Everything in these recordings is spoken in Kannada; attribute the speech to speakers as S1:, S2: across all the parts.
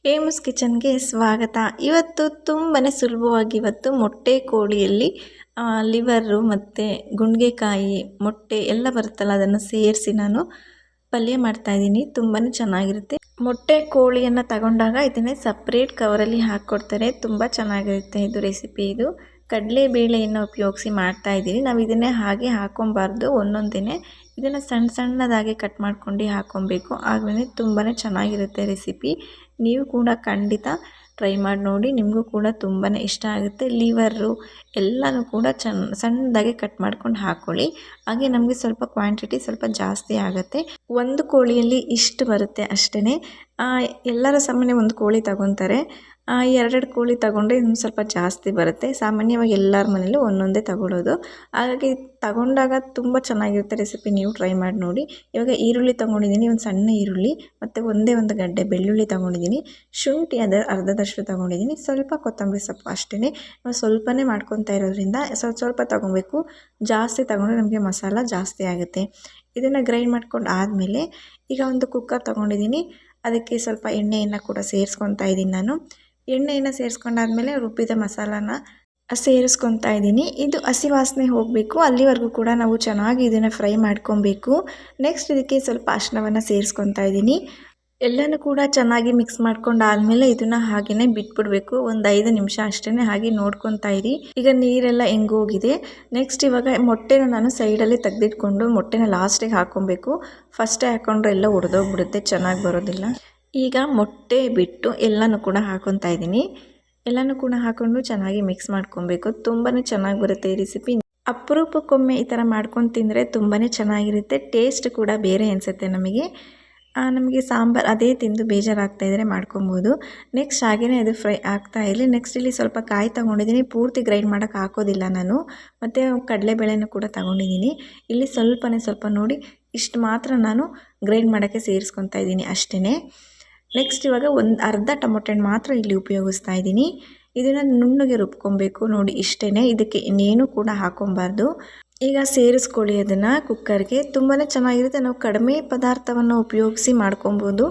S1: ಏಮ್ಸ್ ಕಿಚನ್ಗೆ ಸ್ವಾಗತ. ಇವತ್ತು ತುಂಬಾ ಸುಲಭವಾಗಿ ಮೊಟ್ಟೆ ಕೋಳಿಯಲ್ಲಿ ಲಿವರು ಮತ್ತು ಗುಂಡ್ಗೆಕಾಯಿ ಮೊಟ್ಟೆ ಎಲ್ಲ ಬರುತ್ತಲ್ಲ ಅದನ್ನು ಸೇರಿಸಿ ನಾನು ಪಲ್ಯ ಮಾಡ್ತಾಯಿದ್ದೀನಿ. ತುಂಬಾ ಚೆನ್ನಾಗಿರುತ್ತೆ. ಮೊಟ್ಟೆ ಕೋಳಿಯನ್ನು ತಗೊಂಡಾಗ ಇದನ್ನೇ ಸಪ್ರೇಟ್ ಕವರಲ್ಲಿ ಹಾಕ್ಕೊಡ್ತಾರೆ. ತುಂಬ ಚೆನ್ನಾಗಿರುತ್ತೆ ಇದು ರೆಸಿಪಿ. ಇದು ಕಡಲೆಬೇಳೆಯನ್ನು ಉಪಯೋಗಿಸಿ ಮಾಡ್ತಾಯಿದ್ದೀನಿ. ನಾವು ಇದನ್ನೇ ಹಾಗೆ ಹಾಕೊಬಾರ್ದು, ಒಂದೊಂದೇ ಇದನ್ನು ಸಣ್ಣ ಸಣ್ಣದಾಗಿ ಕಟ್ ಮಾಡ್ಕೊಂಡು ಹಾಕ್ಕೊಬೇಕು. ಆಗಲೇ ತುಂಬಾ ಚೆನ್ನಾಗಿರುತ್ತೆ ರೆಸಿಪಿ. ನೀವು ಕೂಡ ಖಂಡಿತ ಟ್ರೈ ಮಾಡಿ ನೋಡಿ, ನಿಮಗೂ ಕೂಡ ತುಂಬಾ ಇಷ್ಟ ಆಗುತ್ತೆ. ಲಿವರು ಎಲ್ಲನೂ ಕೂಡ ಸಣ್ಣದಾಗಿ ಕಟ್ ಮಾಡ್ಕೊಂಡು ಹಾಕ್ಕೊಳ್ಳಿ. ಹಾಗೆ ನಮಗೆ ಸ್ವಲ್ಪ ಕ್ವಾಂಟಿಟಿ ಸ್ವಲ್ಪ ಜಾಸ್ತಿ ಆಗುತ್ತೆ. ಒಂದು ಕೋಳಿಯಲ್ಲಿ ಇಷ್ಟು ಬರುತ್ತೆ ಅಷ್ಟೇ. ಎಲ್ಲರ ಸಾಮಾನ್ಯ ಒಂದು ಕೋಳಿ ತಗೊತಾರೆ. ಎರಡೆರಡು ಕೋಳಿ ತಗೊಂಡ್ರೆ ಇನ್ನು ಸ್ವಲ್ಪ ಜಾಸ್ತಿ ಬರುತ್ತೆ. ಸಾಮಾನ್ಯವಾಗಿ ಎಲ್ಲರ ಮನೇಲೂ ಒಂದೊಂದೇ ತಗೊಳ್ಳೋದು. ಹಾಗಾಗಿ ತಗೊಂಡಾಗ ತುಂಬ ಚೆನ್ನಾಗಿರುತ್ತೆ ರೆಸಿಪಿ. ನೀವು ಟ್ರೈ ಮಾಡಿ ನೋಡಿ. ಇವಾಗ ಈರುಳ್ಳಿ ತೊಗೊಂಡಿದ್ದೀನಿ, ಒಂದು ಸಣ್ಣ ಈರುಳ್ಳಿ ಮತ್ತು ಒಂದೇ ಒಂದು ಗಡ್ಡೆ ಬೆಳ್ಳುಳ್ಳಿ ತೊಗೊಂಡಿದ್ದೀನಿ. ಶುಂಠಿ ಅರ್ಧದಷ್ಟು ತೊಗೊಂಡಿದ್ದೀನಿ. ಸ್ವಲ್ಪ ಕೊತ್ತಂಬರಿ ಸೊಪ್ಪು ಅಷ್ಟೇ. ನಾವು ಸ್ವಲ್ಪನೇ ಮಾಡ್ಕೊತಾ ಇರೋದ್ರಿಂದ ಸ್ವಲ್ಪ ತೊಗೊಬೇಕು. ಜಾಸ್ತಿ ತೊಗೊಂಡ್ರೆ ನಮಗೆ ಮಸಾಲ ಜಾಸ್ತಿ ಆಗುತ್ತೆ. ಇದನ್ನು ಗ್ರೈಂಡ್ ಮಾಡ್ಕೊಂಡು ಆದಮೇಲೆ ಈಗ ಒಂದು ಕುಕ್ಕರ್ ತೊಗೊಂಡಿದ್ದೀನಿ. ಅದಕ್ಕೆ ಸ್ವಲ್ಪ ಎಣ್ಣೆಯನ್ನು ಕೂಡ ಸೇರಿಸ್ಕೊತಾ ಇದ್ದೀನಿ ನಾನು. ಎಣ್ಣೆಯನ್ನು ಸೇರಿಸ್ಕೊಂಡಾದ್ಮೇಲೆ ರುಬ್ಬಿದ ಮಸಾಲಾನ ಸೇರಿಸ್ಕೊತಾ ಇದ್ದೀನಿ. ಇದು ಹಸಿ ವಾಸನೆ ಹೋಗಬೇಕು, ಅಲ್ಲಿವರೆಗೂ ಕೂಡ ನಾವು ಚೆನ್ನಾಗಿ ಇದನ್ನು ಫ್ರೈ ಮಾಡ್ಕೊಬೇಕು. ನೆಕ್ಸ್ಟ್ ಇದಕ್ಕೆ ಸ್ವಲ್ಪ ಅರಿಶಿನವನ್ನು ಸೇರಿಸ್ಕೊತಾ ಇದ್ದೀನಿ. ಎಲ್ಲನೂ ಕೂಡ ಚೆನ್ನಾಗಿ ಮಿಕ್ಸ್ ಮಾಡ್ಕೊಂಡಾದ್ಮೇಲೆ ಇದನ್ನು ಹಾಗೆಯೇ ಬಿಟ್ಬಿಡಬೇಕು. ಒಂದು 5 ನಿಮಿಷ ಅಷ್ಟೇ. ಹಾಗೆ ನೋಡ್ಕೊತಾ ಇರಿ. ಈಗ ನೀರೆಲ್ಲ ಹೆಂಗೋಗಿದೆ. ನೆಕ್ಸ್ಟ್ ಇವಾಗ ಮೊಟ್ಟೆನ ನಾನು ಸೈಡಲ್ಲಿ ತೆಗೆದಿಟ್ಕೊಂಡು ಮೊಟ್ಟೆನ ಲಾಸ್ಟಿಗೆ ಹಾಕ್ಕೊಬೇಕು. ಫಸ್ಟೇ ಹಾಕ್ಕೊಂಡ್ರೆ ಎಲ್ಲ ಒಡೆದೋಗ್ಬಿಡುತ್ತೆ, ಚೆನ್ನಾಗಿ ಬರೋದಿಲ್ಲ. ಈಗ ಮೊಟ್ಟೆ ಬಿಟ್ಟು ಎಲ್ಲನೂ ಕೂಡ ಹಾಕ್ಕೊತಾ ಇದ್ದೀನಿ. ಎಲ್ಲನೂ ಕೂಡ ಹಾಕ್ಕೊಂಡು ಚೆನ್ನಾಗಿ ಮಿಕ್ಸ್ ಮಾಡ್ಕೊಬೇಕು. ತುಂಬಾ ಚೆನ್ನಾಗಿ ಬರುತ್ತೆ ಈ ರೆಸಿಪಿ. ಅಪರೂಪಕ್ಕೊಮ್ಮೆ ಈ ಥರ ಮಾಡ್ಕೊಂಡು ತಿಂದರೆ ತುಂಬಾ ಚೆನ್ನಾಗಿರುತ್ತೆ. ಟೇಸ್ಟ್ ಕೂಡ ಬೇರೆ ಅನಿಸುತ್ತೆ ನಮಗೆ ಸಾಂಬಾರು ಅದೇ ತಿಂದು ಬೇಜಾರಾಗ್ತಾಯಿದ್ರೆ ಮಾಡ್ಕೊಬೋದು. ನೆಕ್ಸ್ಟ್ ಹಾಗೆಯೇ ಅದು ಫ್ರೈ ಆಗ್ತಾ ಇರಲಿ. ನೆಕ್ಸ್ಟ್ ಇಲ್ಲಿ ಸ್ವಲ್ಪ ಕಾಯಿ ತೊಗೊಂಡಿದ್ದೀನಿ. ಪೂರ್ತಿ ಗ್ರೈಂಡ್ ಮಾಡೋಕ್ಕೆ ಹಾಕೋದಿಲ್ಲ ನಾನು. ಮತ್ತು ಕಡಲೆಬೇಳೆನೂ ಕೂಡ ತೊಗೊಂಡಿದ್ದೀನಿ. ಇಲ್ಲಿ ಸ್ವಲ್ಪ ನೋಡಿ ಇಷ್ಟು ಮಾತ್ರ ನಾನು ಗ್ರೈಂಡ್ ಮಾಡೋಕ್ಕೆ ಸೇರಿಸ್ಕೊತಾ ಇದ್ದೀನಿ ಅಷ್ಟೇ. ನೆಕ್ಸ್ಟ್ ಇವಾಗ ಒಂದು ಅರ್ಧ ಟೊಮೊಟೊ ಹಣ್ಣು ಮಾತ್ರ ಇಲ್ಲಿ ಉಪಯೋಗಿಸ್ತಾ ಇದ್ದೀನಿ. ಇದನ್ನು ನುಣ್ಣಗೆ ರುಬ್ಕೊಬೇಕು. ನೋಡಿ ಇಷ್ಟೇ, ಇದಕ್ಕೆ ಇನ್ನೇನು ಕೂಡ ಹಾಕೊಬಾರ್ದು. ಈಗ ಸೇರಿಸ್ಕೊಳ್ಳಿ ಅದನ್ನು ಕುಕ್ಕರ್ಗೆ. ತುಂಬಾ ಚೆನ್ನಾಗಿರುತ್ತೆ. ನಾವು ಕಡಿಮೆ ಪದಾರ್ಥವನ್ನು ಉಪಯೋಗಿಸಿ ಮಾಡ್ಕೊಬೋದು.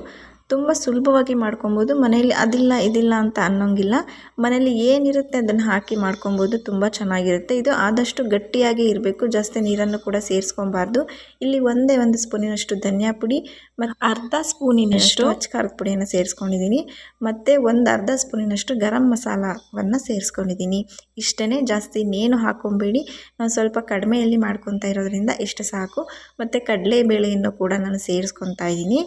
S1: ತುಂಬ ಸುಲಭವಾಗಿ ಮಾಡ್ಕೊಬೋದು. ಮನೆಯಲ್ಲಿ ಅದಿಲ್ಲ ಇದಿಲ್ಲ ಅಂತ ಅನ್ನೋಂಗಿಲ್ಲ. ಮನೇಲಿ ಏನಿರುತ್ತೆ ಅದನ್ನು ಹಾಕಿ ಮಾಡ್ಕೊಬೋದು. ತುಂಬ ಚೆನ್ನಾಗಿರುತ್ತೆ. ಇದು ಆದಷ್ಟು ಗಟ್ಟಿಯಾಗಿ ಇರಬೇಕು. ಜಾಸ್ತಿ ನೀರನ್ನು ಕೂಡ ಸೇರಿಸ್ಕೊಬಾರ್ದು. ಇಲ್ಲಿ ಒಂದೇ ಒಂದು ಸ್ಪೂನಿನಷ್ಟು ಧನಿಯಾ ಪುಡಿ ಮತ್ತು ಅರ್ಧ ಸ್ಪೂನಿನಷ್ಟು ಖಾರದ ಪುಡಿಯನ್ನು ಸೇರಿಸ್ಕೊಂಡಿದ್ದೀನಿ. ಮತ್ತು ಒಂದು ಅರ್ಧ ಸ್ಪೂನಿನಷ್ಟು ಗರಂ ಮಸಾಲವನ್ನು ಸೇರಿಸ್ಕೊಂಡಿದ್ದೀನಿ. ಇಷ್ಟೇ, ಜಾಸ್ತಿ ಇನ್ನೇನು ಹಾಕ್ಕೊಬೇಡಿ. ನಾನು ಸ್ವಲ್ಪ ಕಡಿಮೆಯಲ್ಲಿ ಮಾಡ್ಕೊತಾ ಇರೋದ್ರಿಂದ ಇಷ್ಟು ಸಾಕು. ಮತ್ತು ಕಡಲೆಬೇಳೆಯನ್ನು ಕೂಡ ನಾನು ಸೇರಿಸ್ಕೊತಾ ಇದ್ದೀನಿ.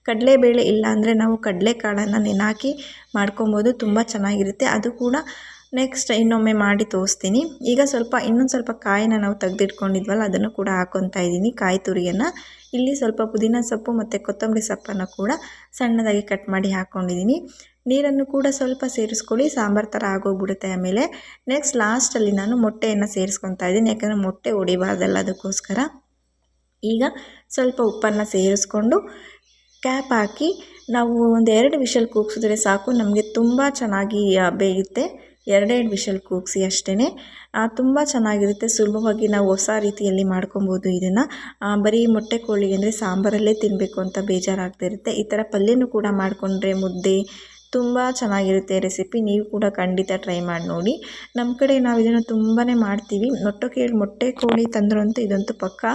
S1: ಕಡಲೆಬೇಳೆ ಇಲ್ಲಾಂದರೆ ನಾವು ಕಡಲೆಕಾಳನ್ನು ನೆನೆಹಾಕಿ ಮಾಡ್ಕೊಬೋದು. ತುಂಬ ಚೆನ್ನಾಗಿರುತ್ತೆ ಅದು ಕೂಡ. ನೆಕ್ಸ್ಟ್ ಇನ್ನೊಮ್ಮೆ ಮಾಡಿ ತೋರಿಸ್ತೀನಿ. ಈಗ ಇನ್ನೊಂದು ಸ್ವಲ್ಪ ಕಾಯಿನ ನಾವು ತೆಗೆದಿಟ್ಕೊಂಡಿದ್ವಲ್ಲ ಅದನ್ನು ಕೂಡ ಹಾಕ್ಕೊತಾ ಇದ್ದೀನಿ, ಕಾಯಿ ತುರಿಯನ್ನು. ಇಲ್ಲಿ ಸ್ವಲ್ಪ ಪುದೀನ ಸೊಪ್ಪು ಮತ್ತು ಕೊತ್ತಂಬರಿ ಸೊಪ್ಪನ್ನು ಕೂಡ ಸಣ್ಣದಾಗಿ ಕಟ್ ಮಾಡಿ ಹಾಕ್ಕೊಂಡಿದ್ದೀನಿ. ನೀರನ್ನು ಕೂಡ ಸ್ವಲ್ಪ ಸೇರಿಸ್ಕೊಳ್ಳಿ, ಸಾಂಬಾರು ಥರ ಆಗೋಗ್ಬಿಡುತ್ತೆ ಆಮೇಲೆ. ನೆಕ್ಸ್ಟ್ ಲಾಸ್ಟಲ್ಲಿ ನಾನು ಮೊಟ್ಟೆಯನ್ನು ಸೇರಿಸ್ಕೊತಾ ಇದ್ದೀನಿ, ಯಾಕಂದರೆ ಮೊಟ್ಟೆ ಹೊಡಿಬಾರ್ದಲ್ಲ ಅದಕ್ಕೋಸ್ಕರ. ಈಗ ಸ್ವಲ್ಪ ಉಪ್ಪನ್ನು ಸೇರಿಸ್ಕೊಂಡು ಕ್ಯಾಪ್ ಹಾಕಿ ನಾವು ಒಂದು 2 ವಿಷಲ್ ಕೂಗಿಸಿದ್ರೆ ಸಾಕು. ನಮಗೆ ತುಂಬ ಚೆನ್ನಾಗಿ ಬೇಯುತ್ತೆ. 2 ವಿಷಲ್ ಕೂಗಿಸಿ ಅಷ್ಟೇ. ತುಂಬ ಚೆನ್ನಾಗಿರುತ್ತೆ. ಸುಲಭವಾಗಿ ನಾವು ಹೊಸ ರೀತಿಯಲ್ಲಿ ಮಾಡ್ಕೊಬೋದು ಇದನ್ನು. ಬರೀ ಮೊಟ್ಟೆ ಕೋಳಿ ಅಂದರೆ ಸಾಂಬಾರಲ್ಲೇ ತಿನ್ನಬೇಕು ಅಂತ ಬೇಜಾರಾಗ್ತಿರುತ್ತೆ. ಈ ಥರ ಪಲ್ಯನೂ ಕೂಡ ಮಾಡಿಕೊಂಡ್ರೆ ಮುದ್ದೆ ತುಂಬ ಚೆನ್ನಾಗಿರುತ್ತೆ ರೆಸಿಪಿ. ನೀವು ಕೂಡ ಖಂಡಿತ ಟ್ರೈ ಮಾಡಿ ನೋಡಿ. ನಮ್ಮ ಕಡೆ ನಾವು ಇದನ್ನು ತುಂಬಾ ಮಾಡ್ತೀವಿ. ಮೊಟ್ಟೆ ಕೋಳಿ ತಂದರು ಅಂತೂ ಇದಂತೂ ಪಕ್ಕ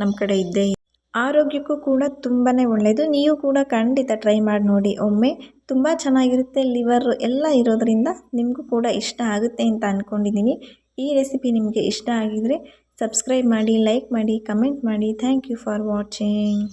S1: ನಮ್ಮ ಕಡೆ ಇದ್ದೇ. ಆರೋಗ್ಯಕ್ಕೂ ಕೂಡ ತುಂಬಾ ಒಳ್ಳೆಯದು. ನೀವು ಕೂಡ ಖಂಡಿತ ಟ್ರೈ ಮಾಡಿ ನೋಡಿ ಒಮ್ಮೆ. ತುಂಬ ಚೆನ್ನಾಗಿರುತ್ತೆ. ಲಿವರು ಎಲ್ಲ ಇರೋದರಿಂದ ನಿಮಗೂ ಕೂಡ ಇಷ್ಟ ಆಗುತ್ತೆ ಅಂತ ಅಂದ್ಕೊಂಡಿದ್ದೀನಿ. ಈ ರೆಸಿಪಿ ನಿಮಗೆ ಇಷ್ಟ ಆಗಿದರೆ ಸಬ್ಸ್ಕ್ರೈಬ್ ಮಾಡಿ, ಲೈಕ್ ಮಾಡಿ, ಕಮೆಂಟ್ ಮಾಡಿ. Thank you for watching.